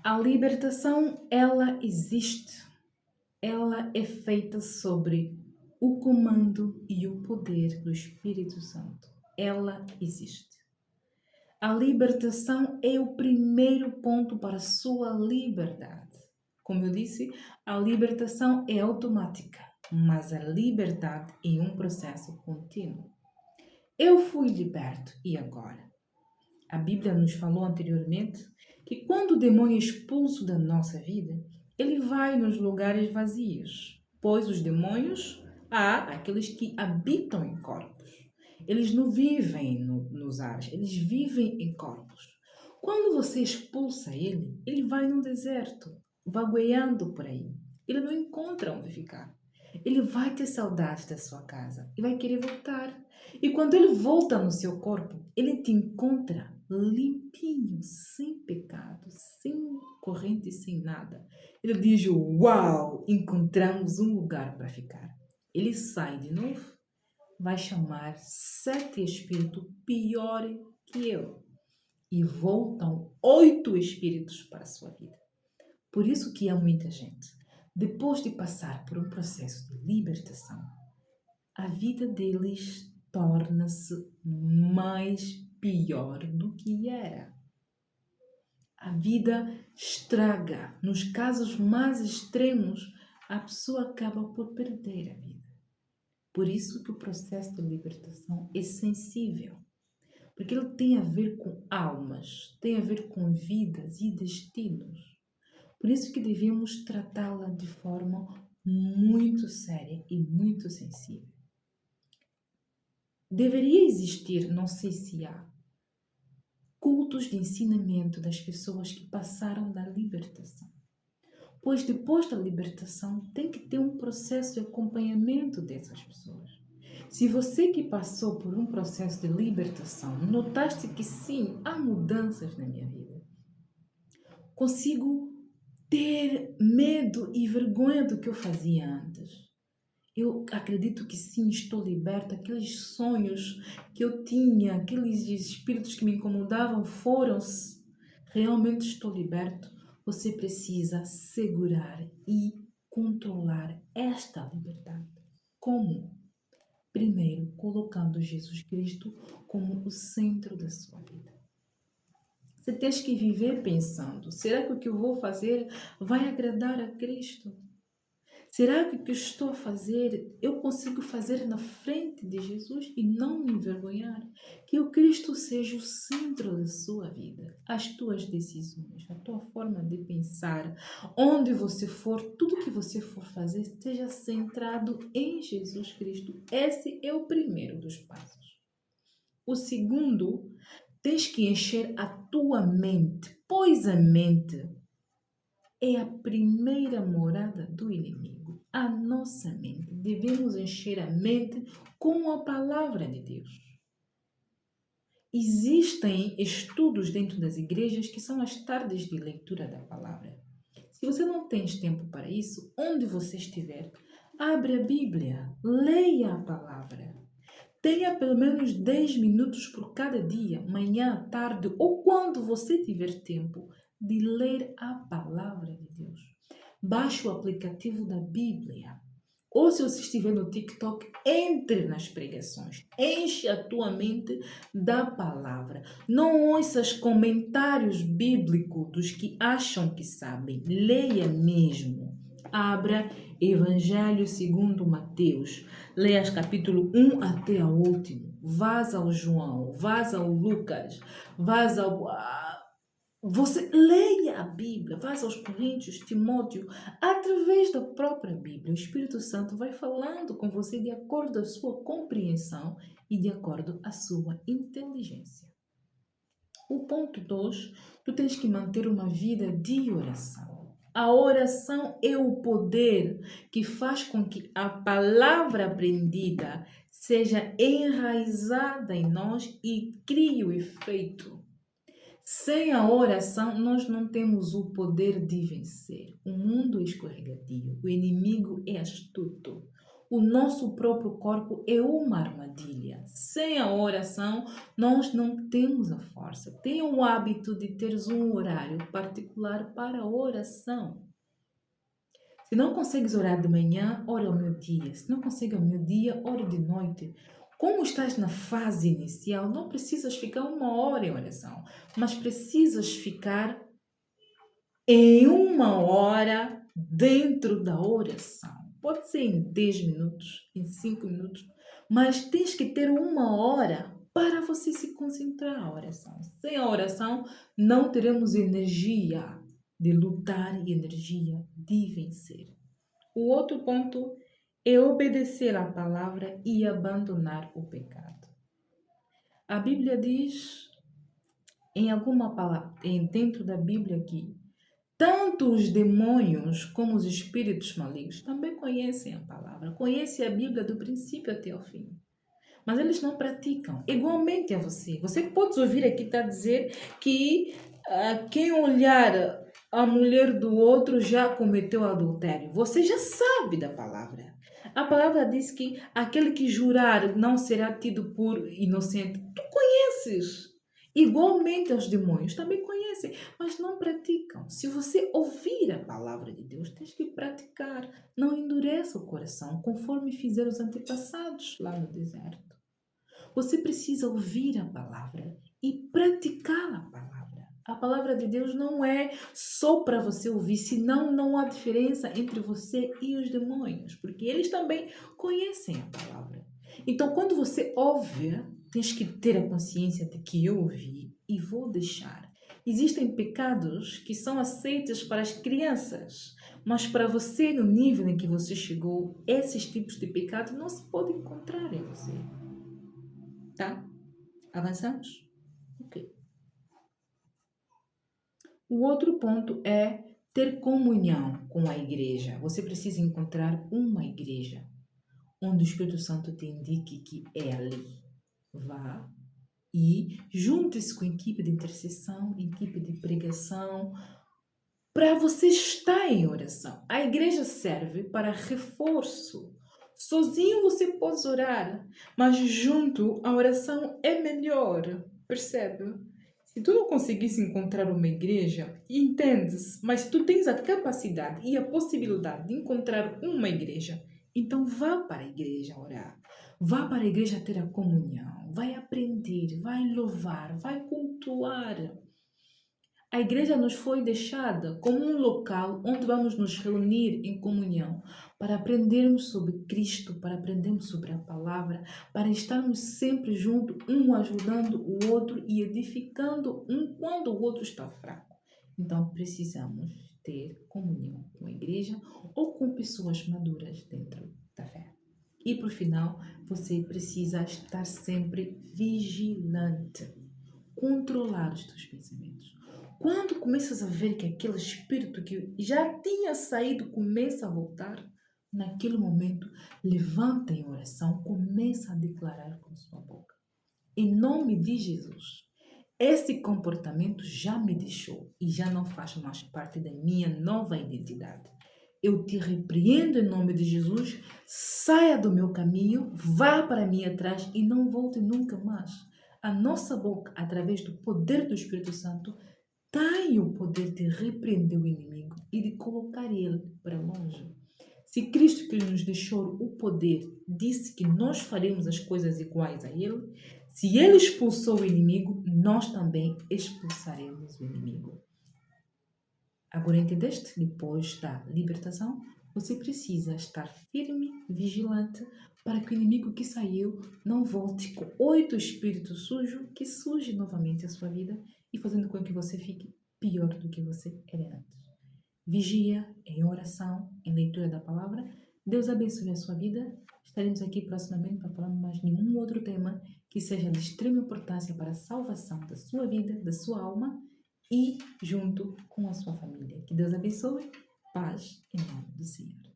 A libertação, ela existe. Ela é feita sobre o comando e o poder do Espírito Santo. Ela existe. A libertação é o primeiro ponto para a sua liberdade. Como eu disse, a libertação é automática, mas a liberdade é um processo contínuo. Eu fui liberto e agora? A Bíblia nos falou anteriormente que quando o demônio é expulso da nossa vida, ele vai nos lugares vazios, pois os demônios há aqueles que habitam em corpos. Eles não vivem nos ares, eles vivem em corpos. Quando você expulsa ele, ele vai no deserto, vagueando por aí. Ele não encontra onde ficar. Ele vai ter saudade da sua casa e vai querer voltar. E quando ele volta no seu corpo, ele te encontra limpinho, sem pecado, sem corrente, sem nada. Ele diz: Uau, encontramos um lugar para ficar. Ele sai de novo, vai chamar 7 espíritos piores que eu. E voltam 8 espíritos para a sua vida. Por isso que há muita gente, depois de passar por um processo de libertação, a vida deles torna-se mais pior do que era. A vida estraga. Nos casos mais extremos, a pessoa acaba por perder a vida. Por isso que o processo de libertação é sensível. Porque ele tem a ver com almas, tem a ver com vidas e destinos. Por isso que devemos tratá-la de forma muito séria e muito sensível. Deveria existir, não sei se há, cultos de ensinamento das pessoas que passaram da libertação. Pois depois da libertação tem que ter um processo de acompanhamento dessas pessoas. Se você que passou por um processo de libertação notaste que sim, há mudanças na minha vida, consigo ter medo e vergonha do que eu fazia antes. Eu acredito que sim, estou liberta. Aqueles sonhos que eu tinha, aqueles espíritos que me incomodavam foram-se. Realmente estou liberto. Você precisa segurar e controlar esta liberdade. Como? Primeiro, colocando Jesus Cristo como o centro da sua vida. Você tem que viver pensando: será que o que eu vou fazer vai agradar a Cristo? Será que o que eu estou a fazer, eu consigo fazer na frente de Jesus e não me envergonhar? Que o Cristo seja o centro da sua vida, as tuas decisões, a tua forma de pensar, onde você for, tudo que você for fazer, esteja centrado em Jesus Cristo. Esse é o primeiro dos passos. O segundo, tens que encher a tua mente, pois a mente é a primeira morada do inimigo. A nossa mente. Devemos encher a mente com a palavra de Deus. Existem estudos dentro das igrejas que são as tardes de leitura da palavra. Se você não tem tempo para isso, onde você estiver, abre a Bíblia, leia a palavra. Tenha pelo menos 10 minutos por cada dia, manhã, tarde ou quando você tiver tempo, de ler a palavra de Deus. Baixe o aplicativo da Bíblia. Ou se você estiver no TikTok, entre nas pregações. Enche a tua mente da palavra. Não ouças comentários bíblicos dos que acham que sabem. Leia mesmo. Abra Evangelho segundo Mateus. Leia capítulo 1 até o último. Vás ao João, vás ao Lucas, vás ao... Você leia a Bíblia, vás aos Coríntios, Timóteo, através da própria Bíblia. O Espírito Santo vai falando com você de acordo com a sua compreensão e de acordo com a sua inteligência. O ponto 2, tu tens que manter uma vida de oração. A oração é o poder que faz com que a palavra aprendida seja enraizada em nós e crie o efeito. Sem a oração, nós não temos o poder de vencer. O mundo é escorregadio, o inimigo é astuto. O nosso próprio corpo é uma armadilha. Sem a oração, nós não temos a força. Tenha o hábito de teres um horário particular para a oração. Se não consegues orar de manhã, ora ao meio-dia. Se não consegues ao meio-dia, ora de noite. Como estás na fase inicial, não precisas ficar 1 hora em oração, mas precisas ficar em 1 hora dentro da oração. Pode ser em 10 minutos, em 5 minutos, mas tens que ter 1 hora para você se concentrar na oração. Sem a oração, não teremos energia de lutar e energia de vencer. O outro ponto é obedecer à palavra e abandonar o pecado. A Bíblia diz, em alguma palavra, dentro da Bíblia aqui, tanto os demônios como os espíritos malignos também conhecem a palavra, conhecem a Bíblia do princípio até o fim. Mas eles não praticam, igualmente a você. Você pode ouvir aqui está a dizer que quem olhar a mulher do outro já cometeu adultério. Você já sabe da palavra. A palavra diz que aquele que jurar não será tido por inocente. Tu conheces. Igualmente aos demônios também conhecem, mas não praticam. Se você ouvir a palavra de Deus, tens que praticar. Não endureça o coração, conforme fizeram os antepassados lá no deserto. Você precisa ouvir a palavra e praticar a palavra. A palavra de Deus não é só para você ouvir, senão não há diferença entre você e os demônios, porque eles também conhecem a palavra. Então, quando você ouve, tens que ter a consciência de que eu ouvi e vou deixar. Existem pecados que são aceitos para as crianças, mas para você, no nível em que você chegou, esses tipos de pecados não se podem encontrar em você. Tá? Avançamos? Ok. O outro ponto é ter comunhão com a igreja. Você precisa encontrar uma igreja onde o Espírito Santo te indique que é ali. Vá e junte-se com a equipe de intercessão, equipe de pregação, para você estar em oração. A igreja serve para reforço. Sozinho você pode orar, mas junto a oração é melhor. Percebe? Se tu não conseguisse encontrar uma igreja, entendes, mas se tu tens a capacidade e a possibilidade de encontrar uma igreja, então vá para a igreja orar. Vá para a igreja ter a comunhão, vai aprender, vai louvar, vai cultuar. A igreja nos foi deixada como um local onde vamos nos reunir em comunhão para aprendermos sobre Cristo, para aprendermos sobre a palavra, para estarmos sempre juntos, um ajudando o outro e edificando um quando o outro está fraco. Então precisamos ter comunhão com a igreja ou com pessoas maduras dentro da fé. E por final, você precisa estar sempre vigilante, controlar os teus pensamentos. Quando começas a ver que aquele espírito que já tinha saído começa a voltar, naquele momento, levanta em oração, começa a declarar com sua boca. Em nome de Jesus, esse comportamento já me deixou e já não faz mais parte da minha nova identidade. Eu te repreendo em nome de Jesus, saia do meu caminho, vá para mim atrás e não volte nunca mais. A nossa boca, através do poder do Espírito Santo, tem o poder de repreender o inimigo e de colocar ele para longe. Se Cristo, que nos deixou o poder, disse que nós faremos as coisas iguais a ele, se ele expulsou o inimigo, nós também expulsaremos o inimigo. Agora entendeste? Depois da libertação, você precisa estar firme, vigilante, para que o inimigo que saiu não volte com 8 espíritos sujos que surge novamente a sua vida e fazendo com que você fique pior do que você era antes. Vigia em oração, em leitura da palavra. Deus abençoe a sua vida. Estaremos aqui proximamente para falar mais de um outro tema que seja de extrema importância para a salvação da sua vida, da sua alma e junto com a sua família. Que Deus abençoe. Paz em nome do Senhor.